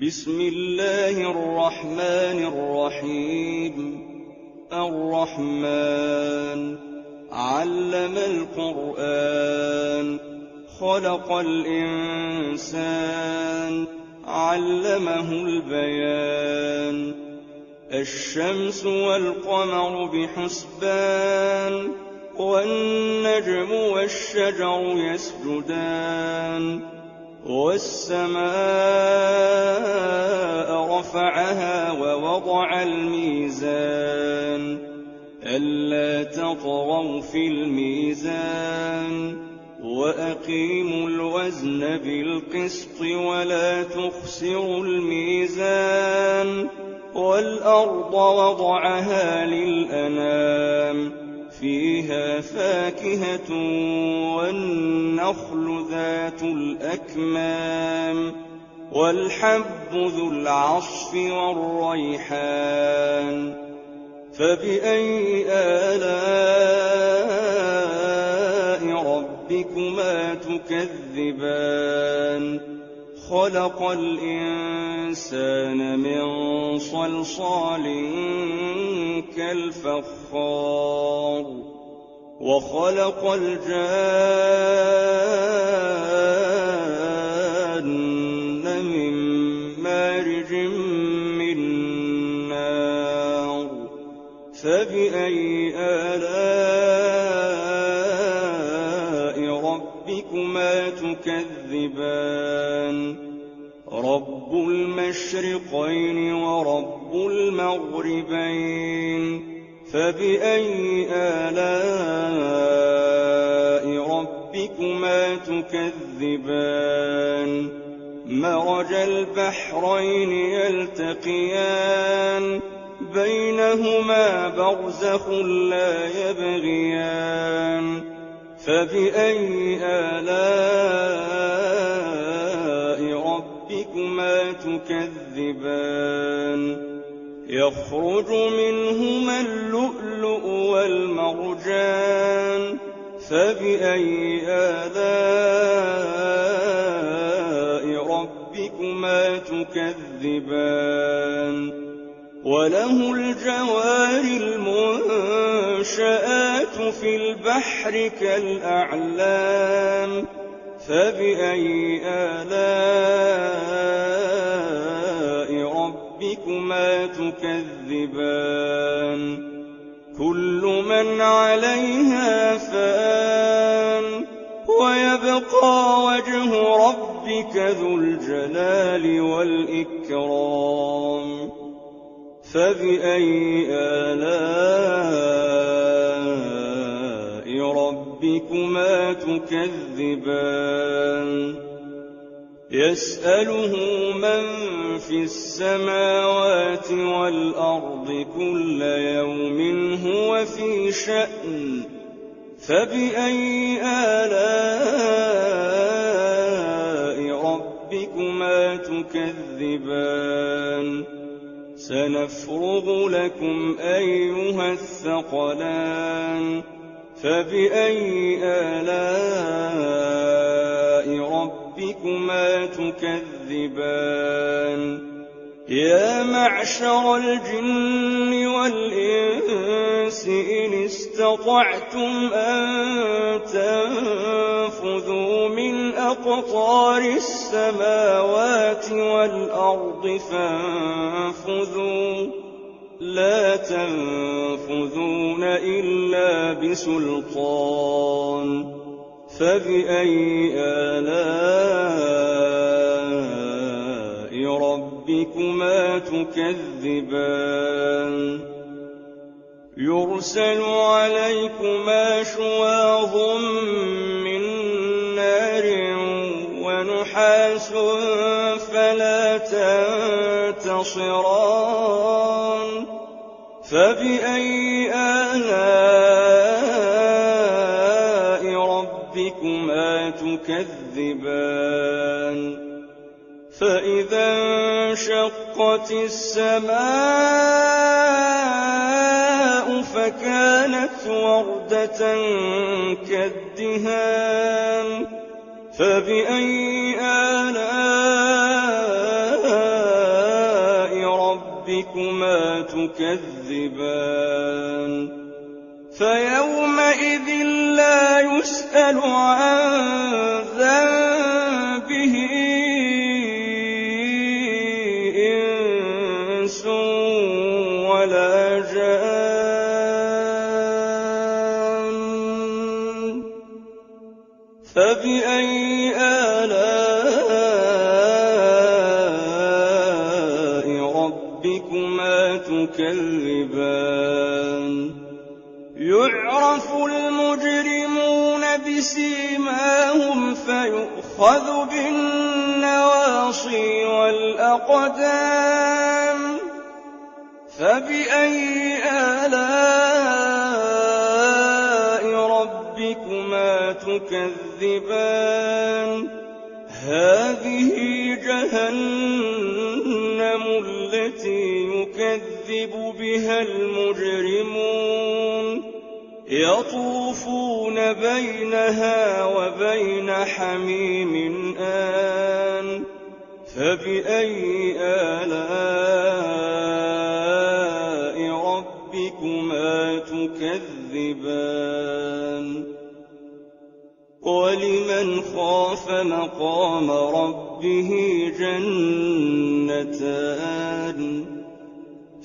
بسم الله الرحمن الرحيم. الرحمن علم القرآن خلق الإنسان علمه البيان. الشمس والقمر بحسبان والنجم والشجر يسجدان. والسماء رفعها ووضع الميزان ألا تطغوا في الميزان وأقيموا الوزن بالقسط ولا تخسروا الميزان. والأرض وضعها للأنام فيها فاكهة والنخل ذات الأكمام والحب ذو العصف والريحان. فبأي آلاء ربكما تكذبان؟ خلق الإنسان من صلصال كالفخار وخلق الجان من مارج من نار. فبأي آلاء ربكما تكذبان؟ رب المشرقين ورب المغربين. فبأي آلاء ربكما تكذبان؟ مرج البحرين يلتقيان بينهما برزخ لا يبغيان. فبأي آلاء ربكما تكذبان؟ يخرج منهما اللؤلؤ والمرجان. فبأي آلاء ربكما تكذبان؟ وله الجوار المنشآت في البحر كالأعلام. فبأي آلاء ربكما تكذبان؟ كل من عليها فان ويبقى وجه ربك ذو الجلال والإكرام. فبأي آلاء ربكما تكذبان؟ يسأله من في السماوات والأرض كل يوم هو في شأن. فبأي آلاء ربكما تكذبان؟ سنفرغ لكم أيها الثقلان. فبأي آلاء ربكما تكذبان؟ يا معشر الجن والإنس إن استطعتم أن تنفذوا من أقطار السماوات والأرض فانفذوا لا تنفذون إلا بسلطان. فبأي آلاء ربكما تكذبان؟ يرسل عليكما شواظ من نار ونحاس فلا تنتصران. فبأي آلاء ربكما تكذبان؟ فإذا انشقت السماء فكانت وردة كالدهان. فبأي آلاء ربكما تكذبان فيومئذ لا يسأل عن ذنبه إنس ولا جان فبأي آلاء ربكما تكذبان يعرف المجرمون بسيماهم فيؤخذ بالنواصي والأقدام فبأي آلاء ربكما تكذبان هذه جهنم التي يكذب بها المجرمون يطوفون بينها وبين حميم آن فبأي آلاء ربكما تكذبان ولمن خاف مقام ربه جنتان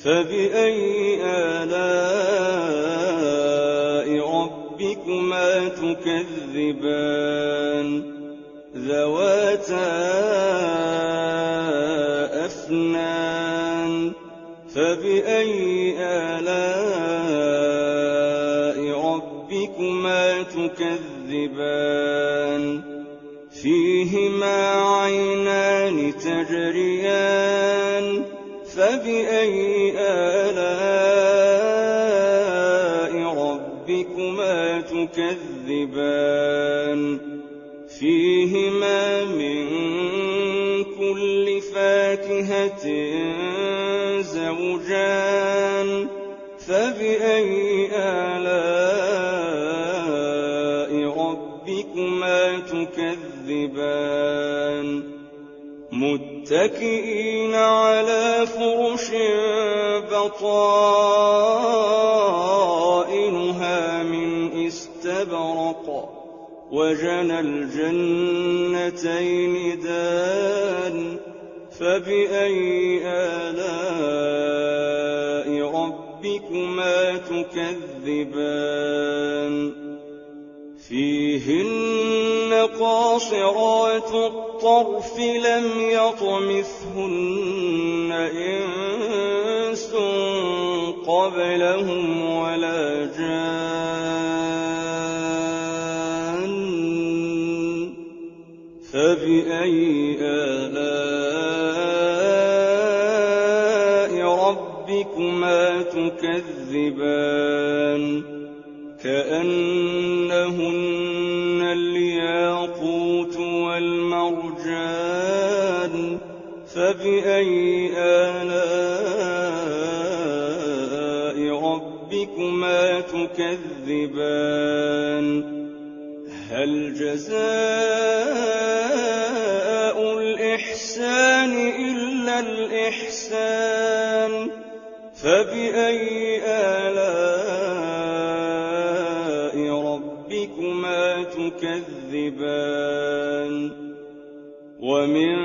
فبأي آلاء ربكما تكذبان ذواتا أفنان فبأي آلاء ربكما تكذبان فيهما عينان تجريان فبأي آلاء ربكما تكذبان فيهما من كل فاكهة زوجان فبأي آلاء ربكما تكذبان متكئين على فرش بطائنها من استبرق وجنى الجنتين دان فبأي آلاء ربكما تكذبان فيهن قاصرات الطرف لم يطمثهن إنس قبلهم ولا جان فبأي آلاء ربكما تكذبان كأنهن الياقوت والمرجان فبأي آلاء ربكما تكذبان هل جزاء الإحسان إلا الإحسان فبأي آلاء ربكما تكذبان ومن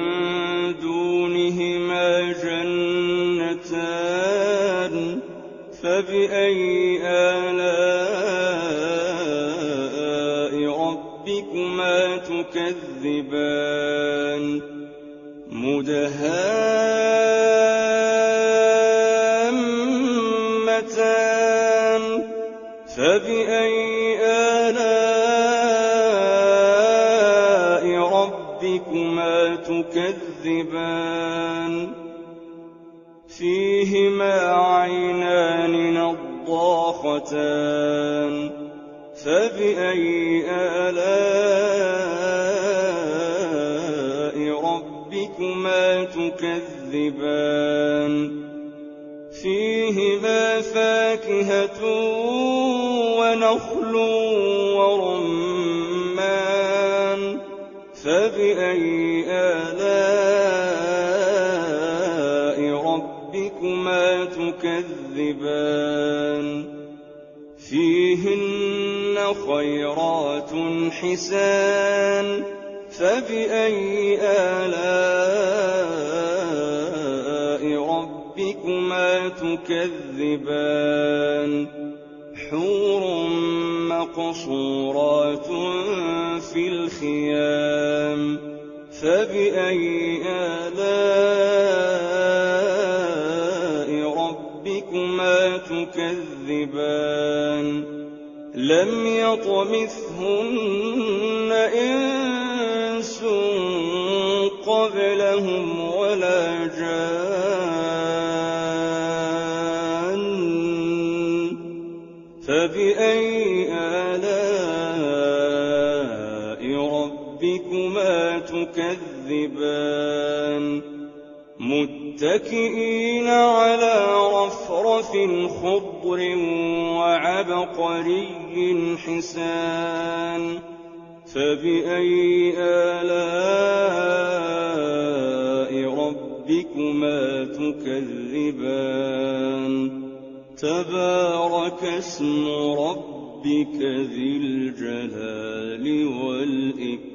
دونهما جنتان فبأي آلاء ربكما تكذبان مدهامتان فبأي آلاء ربكما تكذبان فيهما عينان نضاختان فبأي آلاء ربكما تكذبان فيهما فاكهة ونخل ورمان فبأي آلاء ربكما تكذبان فيهن خيرات حسان فبأي آلاء ربكما تكذبان حور مقصورات في الخيام فبأي آلاء ربكما تكذبان لم يطمثهن إنس قبلهم ولا جان فبأي آلاء ربكما تكذبان متكئين على رفرف خضر وعبقري حسان فبأي آلاء ربكما تكذبان تبارك اسم ربك ذي الجلال والإكرام